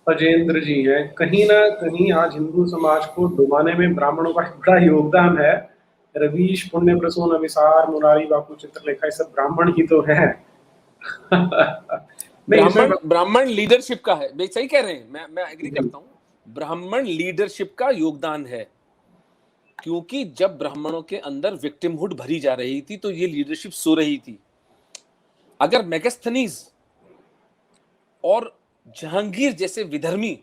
अजेंद्र जी हैं, कहीं ना कहीं आज हिंदू समाज को डुबाने में ब्राह्मणों का बड़ा योगदान है। रवीश, पुण्य प्रसून, अभिसार, मुरारी बापू, चित्रलेखा, ये सब ब्राह्मण ही तो है। नहीं, इसमें ब्राह्मण ब्राह्मण लीडरशिप का है, सही कह रहे हैं, मैं एग्री करता हूँ। ब्राह्मण लीडरशिप का योगदान है, क्योंकि जब ब्राह्मणों के अंदर विक्टिमहुड भरी जा रही थी तो ये लीडरशिप सो रही थी। अगर मेगास्थनीज और जहांगीर जैसे विधर्मी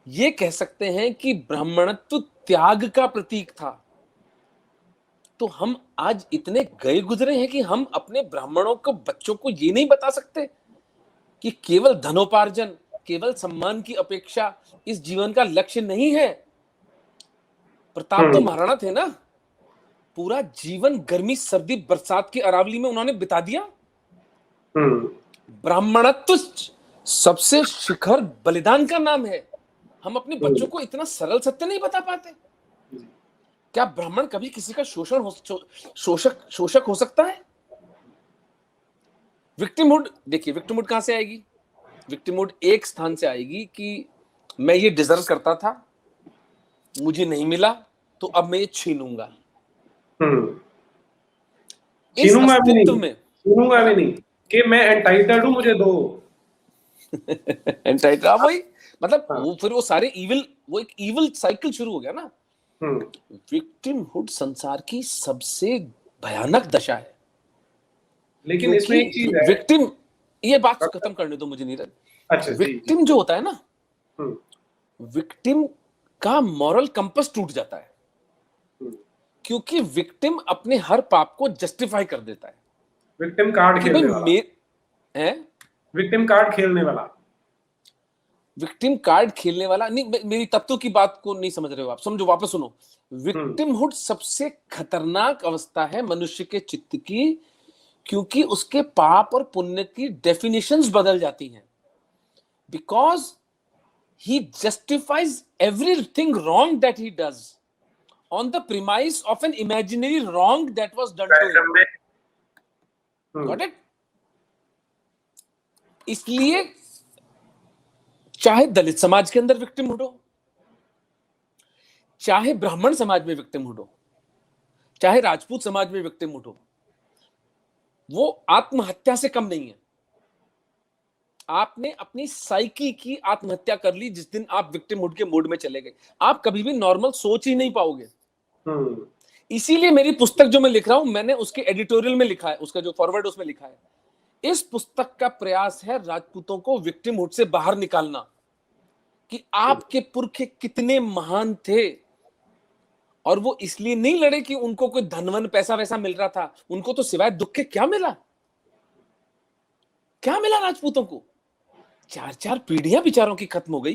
ये कह सकते हैं कि ब्राह्मणत्व त्याग का प्रतीक था, तो हम आज इतने गए गुजरे हैं कि हम अपने ब्राह्मणों को, बच्चों को ये नहीं बता सकते कि केवल धनोपार्जन, केवल सम्मान की अपेक्षा इस जीवन का लक्ष्य नहीं है। प्रताप तो महाराणा थे ना, पूरा जीवन गर्मी सर्दी बरसात की अरावली में उन्होंने बिता दिया। ब्राह्मणत्व सबसे शिखर बलिदान का नाम है। हम अपने बच्चों को इतना सरल सत्य नहीं बता पाते। क्या ब्राह्मण कभी किसी का शोषक हो सकता है? विक्टिमहुड, देखिए विक्टिमहुड कहां से आएगी? विक्टिमहुड एक स्थान से आएगी कि मैं ये डिजर्व करता था, मुझे नहीं मिला, तो अब मैं ये छीनूंगा। इस अस्तित्व में छीनूंगा भी नहीं कि मैं एंटाइटल्ड हूं, मुझे दो। एंटाइटल्ड, वही मतलब वो फिर वो सारे इविल, वो एक इविल साइकिल शुरू हो गया ना। विक्टिमहुड संसार की सबसे भयानक दशा है। लेकिन इसमें एक चीज है, विक्टिम, ये बात खत्म करने दो मुझे नीरज। अच्छा, विक्टिम जो होता है ना, विक्टिम का मॉरल कंपस टूट जाता है, क्योंकि विक्टिम अपने हर पाप को जस्टिफाई कर देता है। विक्टिम कार्ड खेलने वाला है, विक्टिम कार्ड खेलने वाला, विक्टिम कार्ड खेलने वाला नहीं। मेरी तत्व की बात को नहीं समझ रहे हो आप, समझो, वापस सुनो। विक्टिमहुड सबसे खतरनाक अवस्था है मनुष्य के चित्त की, क्योंकि उसके पाप और पुण्य की डेफिनेशंस बदल जाती हैं। Because he justifies everything wrong that he does on the premise of an imaginary wrong that was done to him. Got it? इसलिए चाहे दलित समाज के अंदर विक्टिमहुड हो, चाहे ब्राह्मण समाज में विक्टिमहुड हो, चाहे राजपूत समाज में विक्टिमहुड हो, वो आत्महत्या से कम नहीं है। आपने अपनी साइकी की आत्महत्या कर ली जिस दिन आप विक्टिमहुड के मोड में चले गए। आप कभी भी नॉर्मल सोच ही नहीं पाओगे। इसीलिए मेरी पुस्तक जो मैं लिख रहा हूं, मैंने उसके एडिटोरियल में लिखा है, उसका जो फॉरवर्ड उसमें लिखा है, इस पुस्तक का प्रयास है राजपूतों को विक्टिमहुड से बाहर निकालना, कि आपके पुरखे कितने महान थे, और वो इसलिए नहीं लड़े कि उनको कोई धनवन पैसा वैसा मिल रहा था। उनको तो सिवाय दुख के क्या मिला? क्या मिला राजपूतों को? 4-4 पीढ़ियां बेचारों की खत्म हो गई,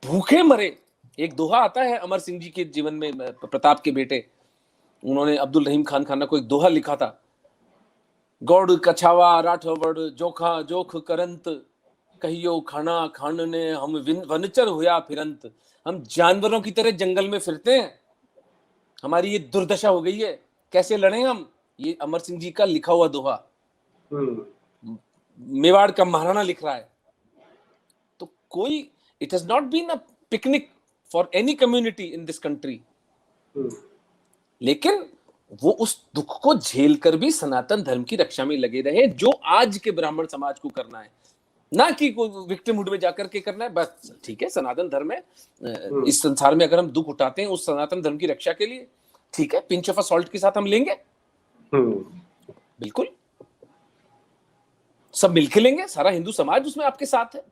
भूखे मरे। एक दोहा आता है अमर सिंह जी के जीवन में, प्रताप के बेटे, उन्होंने अब्दुल रहीम खान खाना को एक दोहा लिखा था, गौड़ कछावा राठौड़ जोखा जोख करंत, कहियो खाना खान ने हम वनचर हुआ फिरंत। हम जानवरों की तरह जंगल में फिरते हैं, हमारी ये दुर्दशा हो गई है, कैसे लड़ें हम? ये अमर सिंह जी का लिखा हुआ दोहा, मेवाड़ का महाराणा लिख रहा है। तो कोई, it has not been a picnic for any community in this country, लेकिन वो उस दुख को झेल कर भी सनातन धर्म की रक्षा में लगे रहे, जो आज के ब्राह्मण समाज को करना है, ना कि कोई विक्टिमहुड में जाकर के करना है। बस ठीक है, सनातन धर्म है, इस संसार में अगर हम दुख उठाते हैं उस सनातन धर्म की रक्षा के लिए, ठीक है, पिंच ऑफ सॉल्ट के साथ हम लेंगे, बिल्कुल सब मिलके लेंगे, सारा हिंदू समाज उसमें आपके साथ है।